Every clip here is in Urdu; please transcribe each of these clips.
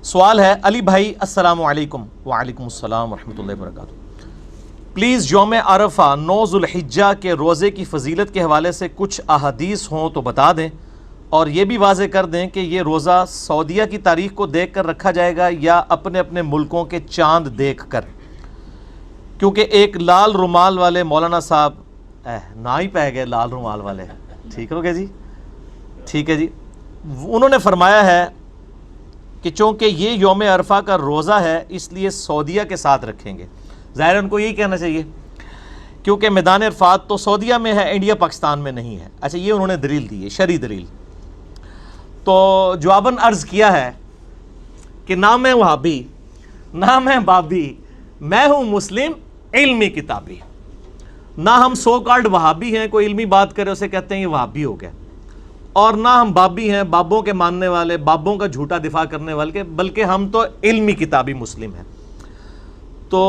سوال ہے علی بھائی السلام علیکم. وعلیکم السلام ورحمۃ اللہ وبرکاتہ. پلیز یوم عرفہ 9 ذوالحجہ کے روزے کی فضیلت کے حوالے سے کچھ احادیث ہوں تو بتا دیں، اور یہ بھی واضح کر دیں کہ یہ روزہ سعودیہ کی تاریخ کو دیکھ کر رکھا جائے گا یا اپنے اپنے ملکوں کے چاند دیکھ کر، کیونکہ ایک لال رومال والے مولانا صاحب نہ ہی پہ گئے لال رومال والے. ٹھیک ہو گیا جی، ٹھیک ہے جی. انہوں نے فرمایا ہے کہ چونکہ یہ یوم عرفہ کا روزہ ہے اس لیے سعودیہ کے ساتھ رکھیں گے. ظاہر ان کو یہی کہنا چاہیے کیونکہ میدان عرفات تو سعودیہ میں ہے، انڈیا پاکستان میں نہیں ہے. اچھا، یہ انہوں نے دلیل دی ہے، شرعی دلیل. تو جواباً عرض کیا ہے کہ نہ میں وہابی نہ میں بابی، میں ہوں مسلم علمی کتابی. نہ ہم سو کالڈ وہابی ہیں، کوئی علمی بات کرے اسے کہتے ہیں یہ وہابی ہو گیا، اور نہ ہم بابی ہیں، بابوں کے ماننے والے، بابوں کا جھوٹا دفاع کرنے والے، بلکہ ہم تو علمی کتابی مسلم ہیں. تو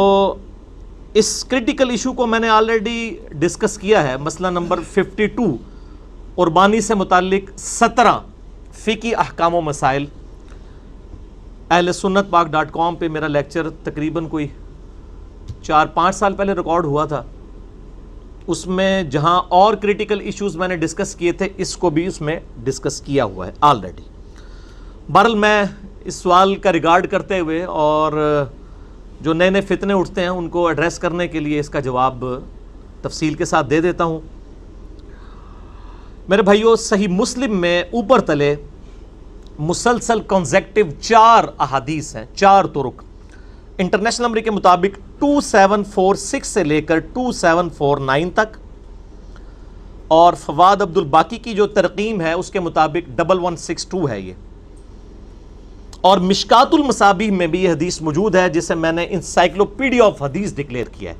اس کرٹیکل ایشو کو میں نے آلریڈی ڈسکس کیا ہے. مسئلہ نمبر 52 قربانی سے متعلق 17 فقہی احکام و مسائل. اہل سنت پاک.com پہ میرا لیکچر تقریباً کوئی 4-5 سال پہلے ریکارڈ ہوا تھا. اس میں جہاں اور کریٹیکل ایشوز میں نے ڈسکس کیے تھے، اس کو بھی اس میں ڈسکس کیا ہوا ہے آلریڈی. بہرحال میں اس سوال کا ریگارڈ کرتے ہوئے اور جو نئے نئے فتنے اٹھتے ہیں ان کو ایڈریس کرنے کے لیے اس کا جواب تفصیل کے ساتھ دے دیتا ہوں. میرے بھائیو، صحیح مسلم میں اوپر تلے مسلسل کنزیکٹیو 4 احادیث ہیں، 4 طرق. انٹرنیشنل نمبر کے مطابق 2746 سے لے کر 2749 تک، اور فواد عبد الباقی کی جو ترقیم ہے اس کے مطابق 1162 ہے یہ. اور مشکات المصابیح میں بھی یہ حدیث موجود ہے جسے میں نے انسائکلوپیڈیا آف حدیث ڈکلیئر کیا ہے.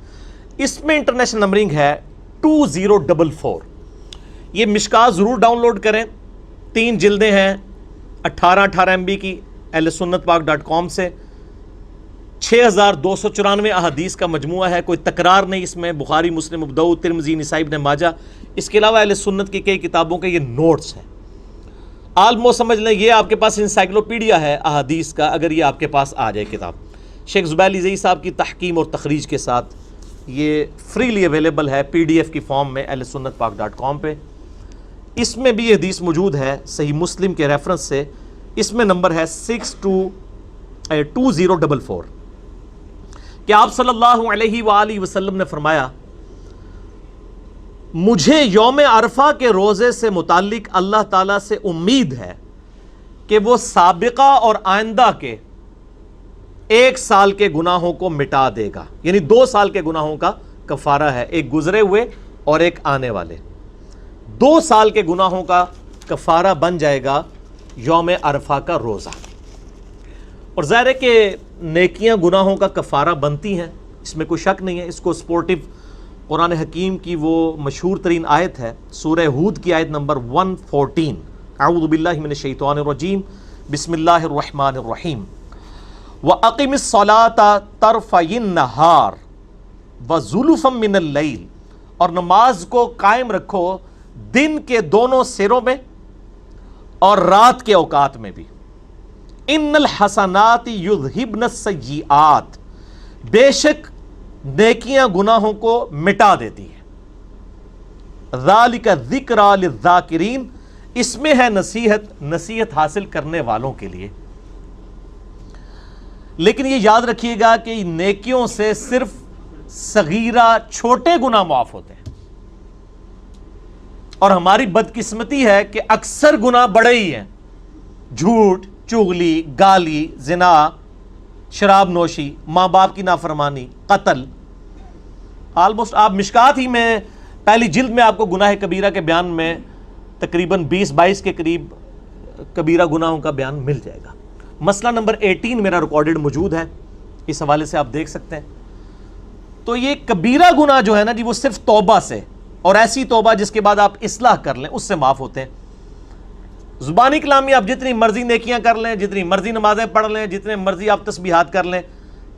اس میں انٹرنیشنل نمبرنگ ہے 2044. یہ مشکات ضرور ڈاؤن لوڈ کریں. 3 جلدیں ہیں 18 MB کی اہل سنت پاک.com سے. 6294 احادیث کا مجموعہ ہے، کوئی تکرار نہیں اس میں. بخاری، مسلم، ابو داؤد، ترمذی، نسائی، ابن ماجہ. اس کے علاوہ اہل سنت کی کئی کتابوں کے یہ نوٹس ہیں. آلموسٹ سمجھ لیں یہ آپ کے پاس انسائکلوپیڈیا ہے احادیث کا، اگر یہ آپ کے پاس آ جائے کتاب. شیخ زبیر علی زئی صاحب کی تحقیم اور تخریج کے ساتھ یہ فریلی اویلیبل ہے PDF کی فارم میں اہل سنت پاک.com پہ. اس میں بھی یہ حدیث موجود ہے صحیح مسلم کے ریفرنس سے. اس میں نمبر ہے 2044 کہ آپ صلی اللہ علیہ وآلہ وسلم نے فرمایا، مجھے یوم عرفہ کے روزے سے متعلق اللہ تعالیٰ سے امید ہے کہ وہ سابقہ اور آئندہ کے 1 سال کے گناہوں کو مٹا دے گا. یعنی 2 سال کے گناہوں کا کفارہ ہے، ایک گزرے ہوئے اور ایک آنے والے. 2 سال کے گناہوں کا کفارہ بن جائے گا یوم عرفہ کا روزہ. اور ظاہر ہے کہ نیکیاں گناہوں کا کفارہ بنتی ہیں، اس میں کوئی شک نہیں ہے. اس کو سپورٹیو قرآن حکیم کی وہ مشہور ترین آیت ہے، سورہ ہود کی آیت نمبر 114. اعوذ باللہ من الشیطان الرجیم، بسم اللہ الرحمن الرحیم. وَأَقِمِ الصَّلَاةَ طَرْفَيِ النَّهَارِ وَزُلُفًا مِّنَ اللَّيْلِ، اور نماز کو قائم رکھو دن کے دونوں سروں میں اور رات کے اوقات میں بھی. ان الحسنات یذہبن السیئات، بے شک نیکیاں گناہوں کو مٹا دیتی ہیں. ذالک ذکریٰ للذاکرین، اس میں ہے نصیحت حاصل کرنے والوں کے لیے. لیکن یہ یاد رکھیے گا کہ نیکیوں سے صرف صغیرہ چھوٹے گناہ معاف ہوتے ہیں، اور ہماری بدقسمتی ہے کہ اکثر گناہ بڑے ہی ہیں. جھوٹ، چغلی، گالی، زنا، شراب نوشی، ماں باپ کی نافرمانی، قتل. آلموسٹ آپ مشکات ہی میں پہلی جلد میں آپ کو گناہ کبیرہ کے بیان میں تقریباً 20-22 کے قریب کبیرہ گناہوں کا بیان مل جائے گا. مسئلہ نمبر 18 میرا ریکارڈڈ موجود ہے، اس حوالے سے آپ دیکھ سکتے ہیں. تو یہ کبیرہ گناہ جو ہے نا جی، وہ صرف توبہ سے، اور ایسی توبہ جس کے بعد آپ اصلاح کر لیں، اس سے معاف ہوتے ہیں. زبانی کلامی آپ جتنی مرضی نیکیاں کر لیں، جتنی مرضی نمازیں پڑھ لیں، جتنے مرضی آپ تسبیحات کر لیں،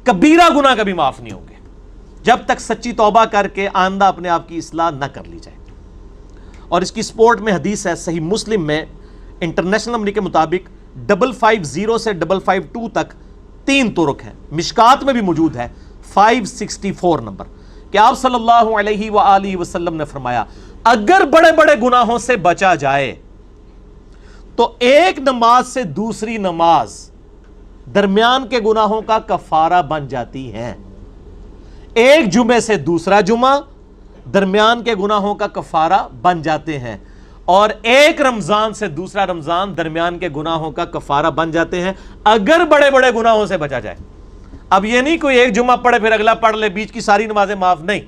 کبیرہ گناہ کبھی معاف نہیں ہوں گے جب تک سچی توبہ کر کے آئندہ اپنے آپ کی اصلاح نہ کر لی جائے. اور اس کی سپورٹ میں حدیث ہے صحیح مسلم میں انٹرنیشنل نمبر کے مطابق 550 سے 552 تک 3 طرق ہیں. مشکات میں بھی موجود ہے 564 نمبر کہ آپ صلی اللہ علیہ وآلہ وسلم نے فرمایا اگر بڑے بڑے گناہوں سے بچا جائے تو ایک نماز سے دوسری نماز درمیان کے گناہوں کا کفارہ بن جاتی ہے. ایک جمعے سے دوسرا جمعہ درمیان کے گناہوں کا کفارہ بن جاتے ہیں, اور ایک رمضان سے دوسرا رمضان درمیان کے گناہوں کا کفارہ بن جاتے ہیں اگر بڑے بڑے گناہوں سے بچا جائے. اب یہ نہیں کوئی ایک جمعہ پڑھے پھر اگلا پڑھ لے, بیچ کی ساری نمازیں معاف, نہیں.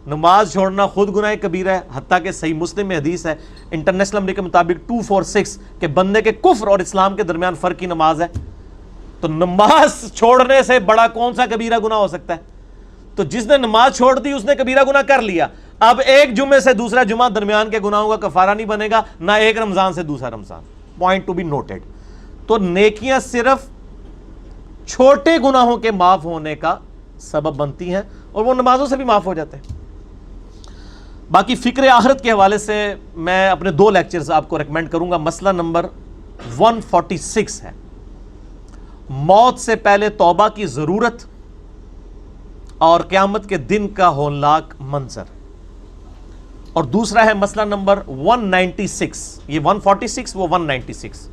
نماز چھوڑنا خود گناہ کبیرہ ہے, حتیٰ کہ صحیح مسلم میں حدیث ہے انٹرنیشنل نمبر کے مطابق 246 کہ بندے کے کفر اور اسلام کے درمیان فرق کی نماز ہے. تو نماز چھوڑنے سے بڑا کون سا کبیرہ گناہ ہو سکتا ہے؟ تو جس نے نماز چھوڑ دی اس نے کبیرہ گناہ کر لیا. اب ایک جمعے سے دوسرا جمعہ درمیان کے گناہوں کا کفارہ نہیں بنے گا, نہ ایک رمضان سے دوسرا Ramzan. Point to be noted. تو نیکیاں صرف چھوٹے گناہوں کے معاف ہونے کا سبب بنتی ہیں اور وہ نمازوں سے بھی معاف ہو جاتے ہیں. باقی فکر آخرت کے حوالے سے میں اپنے 2 لیکچرز آپ کو ریکمینڈ کروں گا. مسئلہ نمبر 146 ہے موت سے پہلے توبہ کی ضرورت اور قیامت کے دن کا ہولناک منظر, اور دوسرا ہے مسئلہ نمبر 196. یہ 146 وہ 196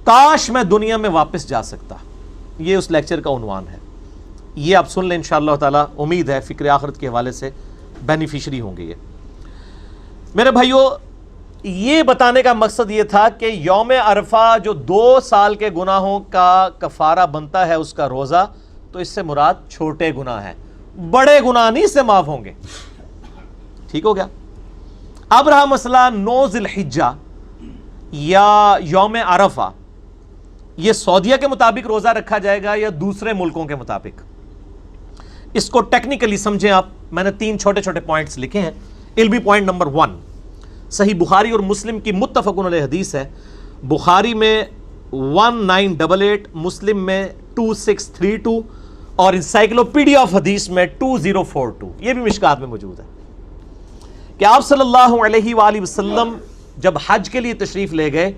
کاش میں دنیا میں واپس جا سکتا. یہ اس لیکچر کا عنوان ہے. یہ آپ سن لیں انشاءاللہ تعالی. امید ہے فکر آخرت کے حوالے سے بینیفیشری ہوں گے. یہ میرے بھائیوں, یہ بتانے کا مقصد یہ تھا کہ یوم عرفہ جو 2 سال کے گناہوں کا کفارہ بنتا ہے اس کا روزہ, تو اس سے مراد چھوٹے گناہ ہیں, بڑے گناہ نہیں اس سے معاف ہوں گے. ٹھیک ہو گیا. اب رہا مسئلہ 9 ذی الحجہ یا یوم عرفہ, یہ سعودیہ کے مطابق روزہ رکھا جائے گا یا دوسرے ملکوں کے مطابق؟ اس کو ٹیکنیکلی سمجھیں آپ. میں نے 3 چھوٹے چھوٹے پوائنٹس لکھے ہیں. علمی پوائنٹ نمبر 1, صحیح بخاری اور مسلم کی متفق علیہ حدیث ہے. بخاری میں 1988, مسلم میں 2632 اور انسائکلوپیڈیا آف حدیث میں 2042. یہ بھی مشکات میں موجود ہے کہ آپ صلی اللہ علیہ وآلہ وسلم جب حج کے لیے تشریف لے گئے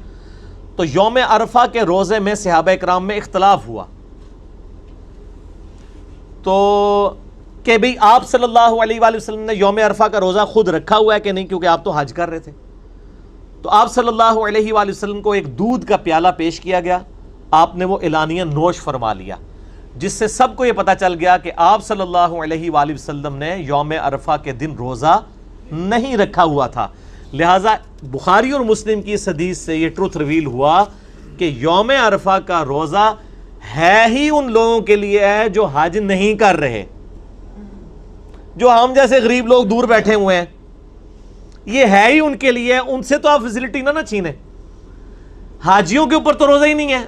تو یوم عرفہ کے روزے میں صحابہ اکرام میں اختلاف ہوا تو کہ بھئی آپ صلی اللہ علیہ وآلہ وسلم نے یوم عرفہ کا روزہ خود رکھا ہوا ہے کہ نہیں, کیونکہ آپ تو حج کر رہے تھے. تو آپ صلی اللہ علیہ وآلہ وسلم کو ایک دودھ کا پیالہ پیش کیا گیا, آپ نے وہ اعلانیہ نوش فرما لیا, جس سے سب کو یہ پتا چل گیا کہ آپ صلی اللہ علیہ وآلہ وسلم نے یوم عرفہ کے دن روزہ نہیں رکھا ہوا تھا. لہٰذا بخاری اور مسلم کی اس حدیث سے یہ ٹروتھ ریویل ہوا کہ یوم عرفہ کا روزہ ہے ہی ان لوگوں کے لیے ہے جو حج نہیں کر رہے. جو ہم جیسے غریب لوگ دور بیٹھے ہوئے ہیں, یہ ہے ہی ان کے لیے. ان سے تو آپ فیسلٹی نہ چھینیں. حاجیوں کے اوپر تو روزہ ہی نہیں ہے,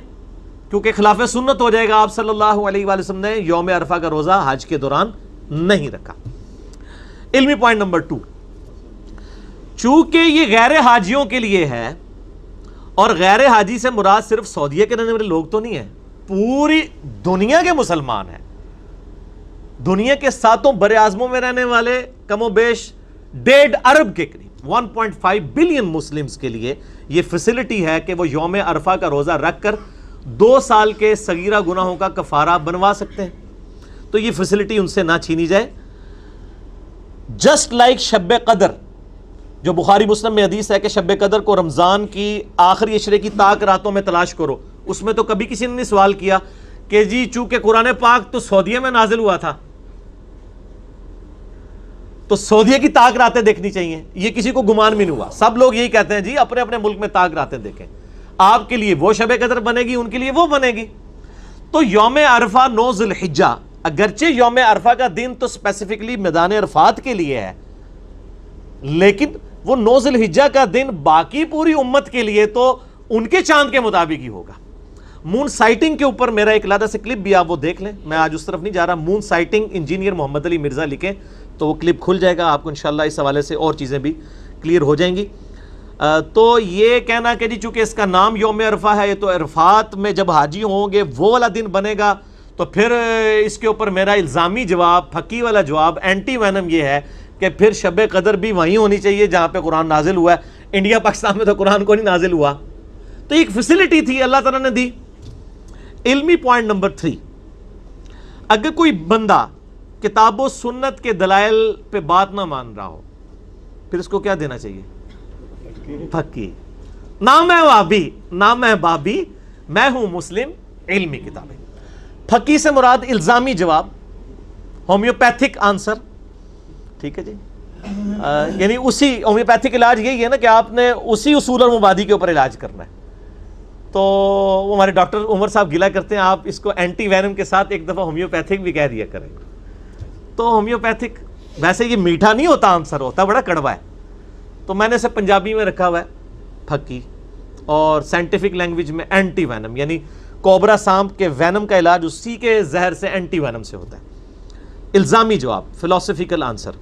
کیونکہ خلاف سنت ہو جائے گا. آپ صلی اللہ علیہ وآلہ وسلم نے یوم عرفہ کا روزہ حج کے دوران نہیں رکھا. علمی پوائنٹ نمبر 2, چونکہ یہ غیر حاجیوں کے لیے ہے, اور غیر حاجی سے مراد صرف سعودیہ کے رہنے والے لوگ تو نہیں ہیں, پوری دنیا کے مسلمان ہیں. دنیا کے 7 بر اعظموں میں رہنے والے کم و بیش 1.5 ارب کے قریب 1.5 بلین مسلمز کے لیے یہ فیسلٹی ہے کہ وہ یوم عرفہ کا روزہ رکھ کر 2 سال کے صغیرہ گناہوں کا کفارہ بنوا سکتے ہیں. تو یہ فیسلٹی ان سے نہ چھینی جائے. جسٹ لائک شب قدر, جو بخاری مسلم میں حدیث ہے کہ شب قدر کو رمضان کی آخری عشرے کی طاق راتوں میں تلاش کرو. اس میں تو کبھی کسی نے نہیں سوال کیا کہ جی چونکہ قرآن پاک تو سعودیہ میں نازل ہوا تھا تو سعودیہ کی طاق راتیں دیکھنی چاہیے. یہ کسی کو گمان بھی نہیں ہوا. سب لوگ یہی کہتے ہیں جی اپنے اپنے ملک میں طاق راتیں دیکھیں. آپ کے لیے وہ شب قدر بنے گی, ان کے لیے وہ بنے گی. تو یوم عرفہ 9 ذی الحجہ, اگرچہ یوم عرفہ کا دن تو اسپیسیفکلی میدان عرفات کے لیے ہے, لیکن وہ 9 ذی الحجہ کا دن باقی پوری امت کے لیے تو ان کے چاند کے مطابق ہی ہوگا. مون سائٹنگ کے اوپر میرا ایک علیحدہ سے کلپ بھی آپ وہ دیکھ لیں. میں آج اس طرف نہیں جا رہا. مون سائٹنگ انجینئر محمد علی مرزا لکھیں تو وہ کلپ کھل جائے گا آپ کو انشاءاللہ. اس حوالے سے اور چیزیں بھی کلیئر ہو جائیں گی. تو یہ کہنا کہ جی چونکہ اس کا نام یوم عرفہ ہے, یہ تو عرفات میں جب حاجی ہوں گے وہ والا دن بنے گا, تو پھر اس کے اوپر میرا الزامی جواب, پھکی والا جواب, اینٹی وینم یہ ہے کہ پھر شب قدر بھی وہیں ہونی چاہیے جہاں پہ قرآن نازل ہوا ہے. انڈیا پاکستان میں تو قرآن کو نہیں نازل ہوا, تو ایک فیسلٹی تھی اللہ تعالیٰ نے دی. علمی پوائنٹ نمبر 3, اگر کوئی بندہ کتاب و سنت کے دلائل پہ بات نہ مان رہا ہو پھر اس کو کیا دینا چاہیے؟ پھکی. نام ہے وابی، نام ہے بابی، میں ہوں مسلم، علمی کتابیں. پھکی سے مراد الزامی جواب، ہومیوپیتھک آنسر. ٹھیک ہے جی، یعنی اسی ہومیوپیتھک علاج یہی ہے نا کہ آپ نے اسی اصول اور مبادی کے اوپر علاج کرنا ہے. تو وہ ہمارے ڈاکٹر عمر صاحب گلا کرتے ہیں آپ اس کو اینٹی وینم کے ساتھ ایک دفعہ ہومیوپیتھک بھی کہہ دیا کریں. تو ہومیوپیتھک ویسے یہ میٹھا نہیں ہوتا آنسر، ہوتا بڑا کڑوا ہے. تو میں نے اسے پنجابی میں رکھا ہوا ہے پھکی، اور سائنٹیفک لینگویج میں اینٹی وینم، یعنی کوبرا سانپ کے وینم کا علاج اسی کے زہر سے اینٹی وینم سے ہوتا ہے. الزامی جواب، فلسفیکل آنسر،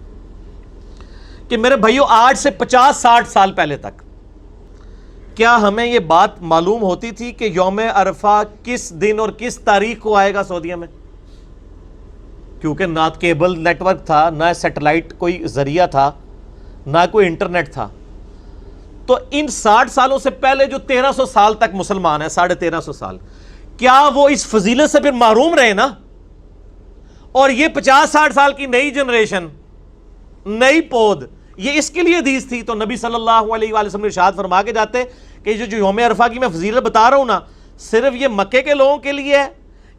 کہ میرے بھائیو آج سے 50-60 سال پہلے تک کیا ہمیں یہ بات معلوم ہوتی تھی کہ یوم عرفہ کس دن اور کس تاریخ کو آئے گا سعودیہ میں؟ کیونکہ نہ کیبل نیٹ ورک تھا، نہ سیٹلائٹ کوئی ذریعہ تھا، نہ کوئی انٹرنیٹ تھا. تو ان 60 سالوں سے پہلے جو 1300 سال تک مسلمان ہیں، 1350 سال، کیا وہ اس فضیلت سے پھر محروم رہے نا؟ اور یہ 50-60 سال کی نئی جنریشن، نئی پود، یہ اس کے لیے حدیث تھی. تو نبی صلی اللہ علیہ وآلہ وسلم ارشاد فرما کے جاتے کہ جو یوم عرفہ کی میں فضیلت بتا رہا ہوں نا، صرف یہ مکے کے لوگوں کے لیے ہے،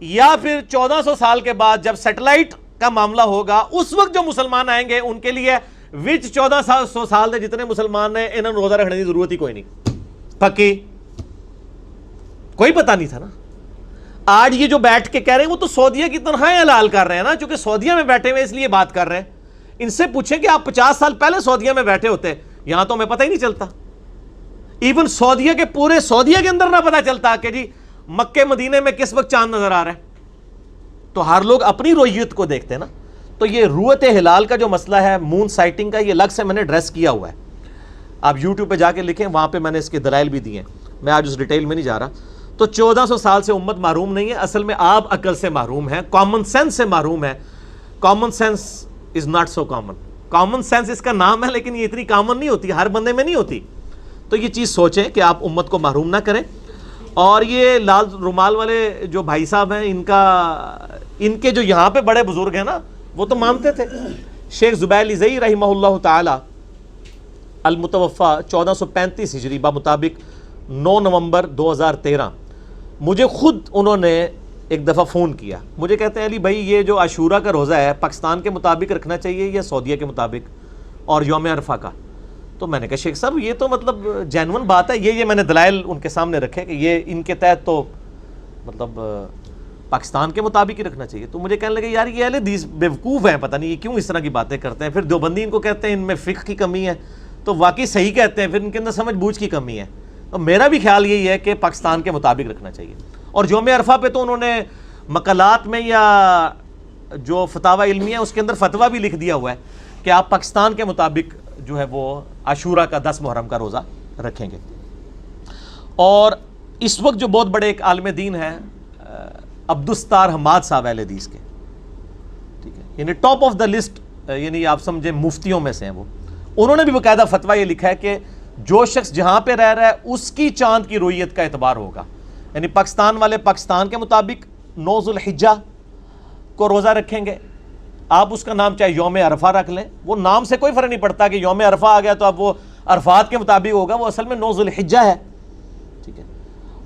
یا پھر 1400 سال کے بعد جب سیٹلائٹ کا معاملہ ہوگا اس وقت جو مسلمان آئیں گے ان کے لیے، وچ 1400 سال دے جتنے مسلمان ہیں انہوں نے روزہ رکھنے کی ضرورت ہی کوئی نہیں. پکی کوئی پتہ نہیں تھا نا. آج یہ جو بیٹھ کے کہہ رہے ہیں وہ تو سعودیہ کی تنخواہیں حلال کر رہے ہیں نا، چونکہ سعودیہ میں بیٹھے ہوئے اس لیے بات کر رہے ہیں. ان سے پوچھیں کہ آپ 50 سال پہلے سعودیہ میں بیٹھے ہوتے، یہاں تو ہمیں پتہ ہی نہیں چلتا. ایون سعودیہ کے پورے سعودیہ کے اندر نہ پتہ چلتا کہ جی مکے مدینے میں کس وقت چاند نظر آ رہا ہے. تو ہر لوگ اپنی رویت کو دیکھتے ہیں نا. تو یہ رویت ہلال کا جو مسئلہ ہے، مون سائٹنگ کا، یہ الگ سے میں نے ڈریس کیا ہوا ہے. آپ یوٹیوب پہ جا کے لکھیں، وہاں پہ میں نے اس کے دلائل بھی دیے ہیں. میں آج اس ڈیٹیل میں نہیں جا رہا. تو 1400 سال سے امت محروم نہیں ہے، اصل میں آپ عقل سے محروم ہیں، کامن سینس سے محروم ہے. Common sense is not so common. Common sense اس کا نام ہے لیکن یہ اتنی کامن نہیں ہوتی، ہر بندے میں نہیں ہوتی. تو یہ چیز سوچیں کہ آپ امت کو محروم نہ کریں. اور یہ لال رومال والے جو بھائی صاحب ہیں، ان کے جو یہاں پہ بڑے بزرگ ہیں نا، وہ تو مانتے تھے. شیخ زبیر لزئی رحمہ اللہ تعالی المتوفا 1435 ہجری بمطابق 9 نومبر 2013، مجھے خود انہوں نے ایک دفعہ فون کیا. مجھے کہتے ہیں علی بھائی یہ جو عاشورہ کا روزہ ہے پاکستان کے مطابق رکھنا چاہیے یا سعودیہ کے مطابق، اور یوم عرفہ کا؟ تو میں نے کہا شیخ صاحب یہ تو مطلب جینون بات ہے. یہ میں نے دلائل ان کے سامنے رکھے کہ یہ ان کے تحت تو مطلب پاکستان کے مطابق ہی رکھنا چاہیے. تو مجھے کہنے لگے یار یہ اہل حدیث بیوقوف ہیں، پتہ نہیں یہ کیوں اس طرح کی باتیں کرتے ہیں. پھر دیوبندی ان کو کہتے ہیں ان میں فقہ کی کمی ہے، تو واقعی صحیح کہتے ہیں، پھر ان کے اندر سمجھ بوجھ کی کمی ہے. تو میرا بھی خیال یہی ہے کہ پاکستان کے مطابق رکھنا چاہیے. اور یوم عرفہ پہ تو انہوں نے مقالات میں یا جو فتاوی علمیہ اس کے اندر فتویٰ بھی لکھ دیا ہوا ہے کہ آپ پاکستان کے مطابق جو ہے وہ عاشورہ کا 10 محرم کا روزہ رکھیں گے. اور اس وقت جو بہت بڑے ایک عالم دین ہیں عبدالستار حماد صاحب اہل حدیث کے، ٹھیک ہے، یعنی ٹاپ آف دا لسٹ، یعنی آپ سمجھیں مفتیوں میں سے ہیں وہ. انہوں نے بھی باقاعدہ فتویٰ یہ لکھا ہے کہ جو شخص جہاں پہ رہ رہا ہے اس کی چاند کی رویت کا اعتبار ہوگا. یعنی پاکستان والے پاکستان کے مطابق 9 ذوالحجہ کو روزہ رکھیں گے. آپ اس کا نام چاہے یوم عرفہ رکھ لیں، وہ نام سے کوئی فرق نہیں پڑتا کہ یوم عرفہ آ گیا تو اب وہ عرفات کے مطابق ہوگا، وہ اصل میں 9 ذوالحجہ ہے. ٹھیک ہے.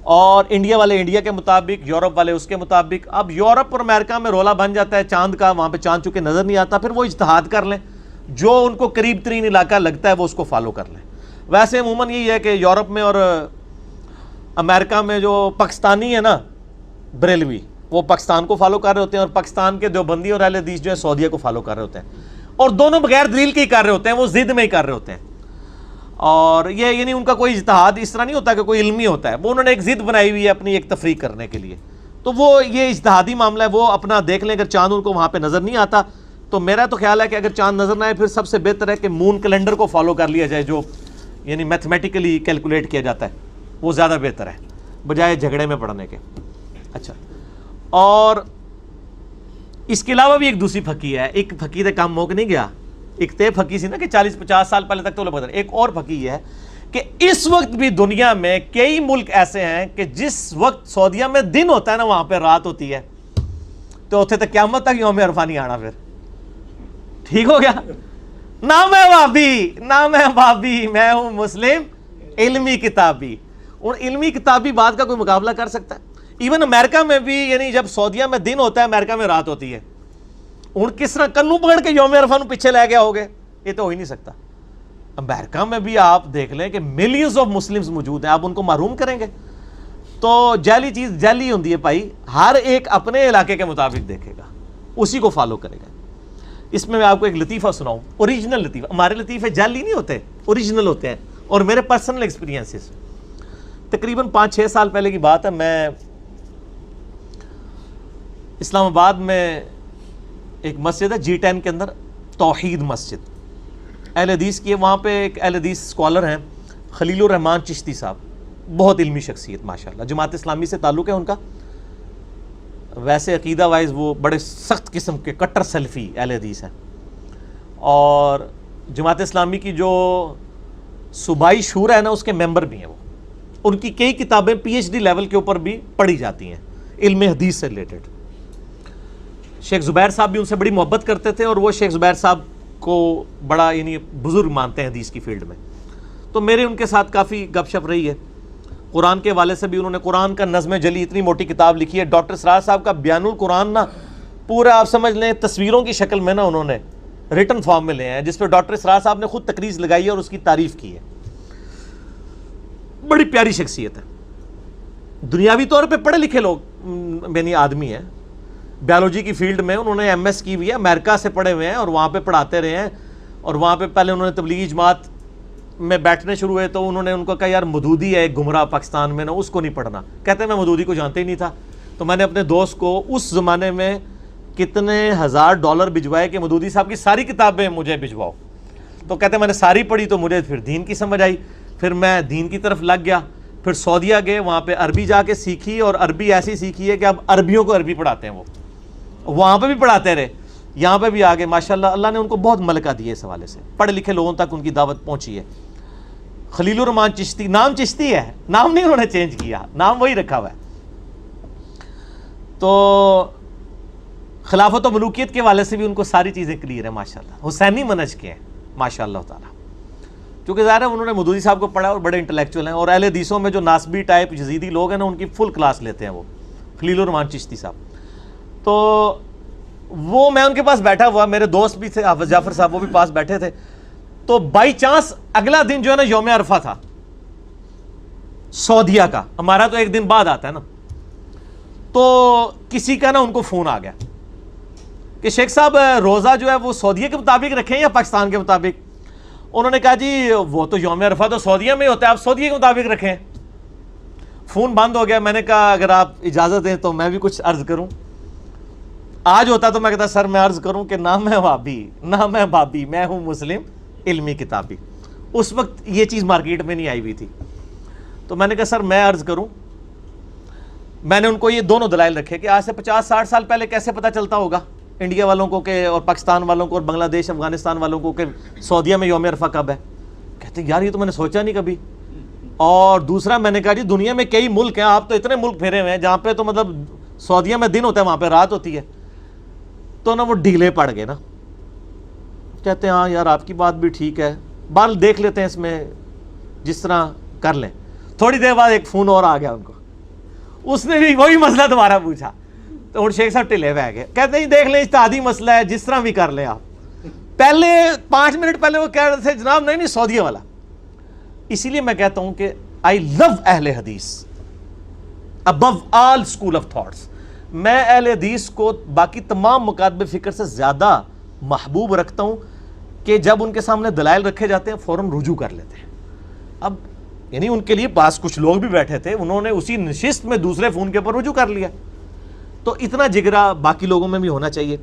اور انڈیا والے انڈیا کے مطابق، یورپ والے اس کے مطابق. اب یورپ اور امریکہ میں رولا بن جاتا ہے چاند کا، وہاں پہ چاند چونکہ نظر نہیں آتا، پھر وہ اجتہاد کر لیں، جو ان کو قریب ترین علاقہ لگتا ہے وہ اس کو فالو کر لیں. ویسے عموماً یہی ہے کہ یورپ میں اور امریکہ میں جو پاکستانی ہے نا بریلوی، وہ پاکستان کو فالو کر رہے ہوتے ہیں، اور پاکستان کے دیوبندی اور اہل حدیث جو ہے سعودیہ کو فالو کر رہے ہوتے ہیں. اور دونوں بغیر دلیل کے ہی کر رہے ہوتے ہیں، وہ ضد میں ہی کر رہے ہوتے ہیں. اور یہ یعنی ان کا کوئی اجتہاد اس طرح نہیں ہوتا کہ کوئی علمی ہوتا ہے، وہ انہوں نے ایک ضد بنائی ہوئی ہے اپنی ایک تفریح کرنے کے لیے. تو وہ یہ اجتہادی معاملہ ہے، وہ اپنا دیکھ لیں. اگر چاند ان کو وہاں پہ نظر نہیں آتا تو میرا تو خیال ہے کہ اگر چاند نظر نہ آئے پھر سب سے بہتر ہے کہ مون کیلنڈر کو فالو کر لیا جائے، جو یعنی میتھمیٹیکلی کیلکولیٹ کیا جاتا ہے، وہ زیادہ بہتر ہے بجائے جھگڑے میں پڑنے کے. اچھا، اور اس کے علاوہ بھی ایک دوسری پھکی ہے. ایک پھکی سے کام موک نہیں گیا، ایک تے پھکی سی نا کہ 40-50 سال پہلے تک تو لوگ. ایک اور پھکی ہے کہ اس وقت بھی دنیا میں کئی ملک ایسے ہیں کہ جس وقت سعودیہ میں دن ہوتا ہے نا وہاں پہ رات ہوتی ہے، تو اتنے تک قیامت تک یوم عرفہ نہیں آنا پھر. ٹھیک ہو گیا؟ نہ میں بابی، میں ہوں مسلم علمی کتابی. اور علمی کتابی بات کا کوئی مقابلہ کر سکتا ہے؟ ایون امریکہ میں بھی، یعنی جب سعودیہ میں دن ہوتا ہے امریکہ میں رات ہوتی ہے. اور کس طرح کنوں پکڑ کے یوم عرفہ نو پیچھے لے گیا ہوگے؟ یہ تو ہو ہی نہیں سکتا. امریکہ میں بھی آپ دیکھ لیں کہ ملینز آف مسلمز موجود ہیں، آپ ان کو محروم کریں گے؟ تو جعلی چیز جعلی ہوتی ہے بھائی، ہر ایک اپنے علاقے کے مطابق دیکھے گا، اسی کو فالو کرے گا. اس میں آپ کو ایک لطیفہ سناؤں، اوریجنل لطیفہ. ہمارے لطیفے جعلی نہیں ہوتے، اوریجنل ہوتے ہیں. اور میرے پرسنل ایکسپیرینسز، تقریباً 5-6 سال پہلے کی بات ہے، میں اسلام آباد میں ایک مسجد ہے G10 کے اندر، توحید مسجد، اہل حدیث کی ہے. وہاں پہ ایک اہل حدیث اسکالر ہیں خلیل الرحمان چشتی صاحب، بہت علمی شخصیت ماشاءاللہ، جماعت اسلامی سے تعلق ہے ان کا. ویسے عقیدہ وائز وہ بڑے سخت قسم کے کٹر سلفی اہل حدیث ہیں، اور جماعت اسلامی کی جو صوبائی شورا ہے نا اس کے ممبر بھی ہیں. وہ ان کی کئی کتابیں PhD لیول کے اوپر بھی پڑھی جاتی ہیں علم حدیث سے ریلیٹڈ. شیخ زبیر صاحب بھی ان سے بڑی محبت کرتے تھے، اور وہ شیخ زبیر صاحب کو بڑا یعنی بزرگ مانتے ہیں حدیث کی فیلڈ میں. تو میرے ان کے ساتھ کافی گپ شپ رہی ہے. قرآن کے حوالے سے بھی انہوں نے قرآن کا نظم جلی اتنی موٹی کتاب لکھی ہے. ڈاکٹر سراج صاحب کا بیان القرآن نا پورا آپ سمجھ لیں تصویروں کی شکل میں نا انہوں نے ریٹن فارم میں لے ہیں، جس پہ ڈاکٹر سراج صاحب نے خود تقریر لگائی ہے اور اس کی تعریف کی ہے. بڑی پیاری شخصیت ہے، دنیاوی طور پہ پڑھے لکھے لوگ یعنی آدمی ہیں. بیالوجی کی فیلڈ میں انہوں نے MS کی ہوئی ہے، امریکہ سے پڑھے ہوئے ہیں اور وہاں پہ پڑھاتے رہے ہیں. اور وہاں پہ پہلے انہوں نے تبلیغی جماعت میں بیٹھنے شروع ہوئے تو انہوں نے ان کو کہا یار مودودی ہے ایک گمراہ پاکستان میں نا، اس کو نہیں پڑھنا. کہتے ہیں میں مودودی کو جانتے ہی نہیں تھا. تو میں نے اپنے دوست کو اس زمانے میں کتنے $1000 بھجوائے کہ مودودی صاحب کی ساری کتابیں مجھے بھجواؤ. تو کہتے ہیں میں نے ساری پڑھی تو مجھے پھر دین کی سمجھ آئی، پھر میں دین کی طرف لگ گیا. پھر سعودیہ گئے، وہاں پہ عربی جا کے سیکھی، اور عربی ایسی سیکھی ہے کہ اب عربیوں کو عربی پڑھاتے ہیں. وہ وہاں پہ بھی پڑھاتے رہے، یہاں پہ بھی آگے ماشاءاللہ اللہ نے ان کو بہت ملکہ دیا اس حوالے سے. پڑھے لکھے لوگوں تک ان کی دعوت پہنچی ہے. خلیل الرحمان چشتی، نام چشتی ہے، نام نہیں انہوں نے چینج کیا، نام وہی رکھا ہوا ہے. تو خلافت و ملوکیت کے حوالے سے بھی ان کو ساری چیزیں کلیئر ہیں ماشاءاللہ. حسینی منہج کے ہیں ماشاءاللہ تعالی، کیونکہ ظاہر ہے انہوں نے مودودی صاحب کو پڑھا اور بڑے انٹلیکچوئل ہیں. اور اہل حدیثوں میں جو ناسبی ٹائپ یزیدی لوگ ہیں نا ان کی فل کلاس لیتے ہیں وہ خلیل الرحمان چشتی صاحب. تو وہ میں ان کے پاس بیٹھا ہوا، میرے دوست بھی تھے حافظ جعفر صاحب، وہ بھی پاس بیٹھے تھے. تو بائی چانس اگلا دن جو ہے نا یوم عرفہ تھا سعودیہ کا، ہمارا تو ایک دن بعد آتا ہے نا. تو کسی کا نا ان کو فون آ گیا کہ شیخ صاحب روزہ جو ہے وہ سعودیہ کے مطابق رکھیں یا پاکستان کے مطابق. انہوں نے کہا جی وہ تو یوم عرفہ تو سعودیہ میں ہوتا ہے، آپ سعودیہ کے مطابق رکھیں. فون بند ہو گیا. میں نے کہا اگر آپ اجازت دیں تو میں بھی کچھ عرض کروں. آج ہوتا تو میں کہتا سر میں عرض کروں کہ نہ میں وابی نہ میں بابی، میں ہوں مسلم علمی کتابی. اس وقت یہ چیز مارکیٹ میں نہیں آئی ہوئی تھی. تو میں نے کہا سر میں عرض کروں. میں نے ان کو یہ دونوں دلائل رکھے کہ آج سے 50-60 سال پہلے کیسے پتہ چلتا ہوگا انڈیا والوں کو کہ اور پاکستان والوں کو اور بنگلہ دیش افغانستان والوں کو کہ سعودیہ میں یوم عرفہ کب ہے. کہتے یار یہ تو میں نے سوچا نہیں کبھی. اور دوسرا میں نے کہا جی دنیا میں کئی ملک ہیں، آپ تو اتنے ملک پھیرے ہوئے ہیں جہاں پہ تو مطلب سعودیہ میں دن ہوتا ہے وہاں پہ رات ہوتی ہے. تو نا وہ ڈھیلے پڑ گئے نا. کہتے ہیں ہاں یار آپ کی بات بھی ٹھیک ہے، بال دیکھ لیتے ہیں اس میں جس طرح کر لیں. تھوڑی دیر بعد ایک فون اور آ گیا ان کو، اس نے بھی وہی مسئلہ دوبارہ پوچھا. تو اور شیخ صاحب ٹلے ہوئے گئے. کہتے ہیں دیکھ لیں اجتہادی مسئلہ ہے، جس طرح بھی کر لیں آپ. پہلے 5 منٹ پہلے وہ کہہ رہے تھے جناب نہیں سعودیہ والا. اسی لیے میں کہتا ہوں کہ آئی لو اہل حدیث ابو آل اسکول آف تھاٹس. میں اہل حدیث کو باقی تمام مکاتب فکر سے زیادہ محبوب رکھتا ہوں کہ جب ان کے سامنے دلائل رکھے جاتے ہیں فوراً رجوع کر لیتے ہیں. اب یعنی ان کے لیے پاس کچھ لوگ بھی بیٹھے تھے، انہوں نے اسی نشست میں دوسرے فون کے اوپر رجوع کر لیا. تو اتنا جگرا باقی لوگوں میں بھی ہونا چاہیے.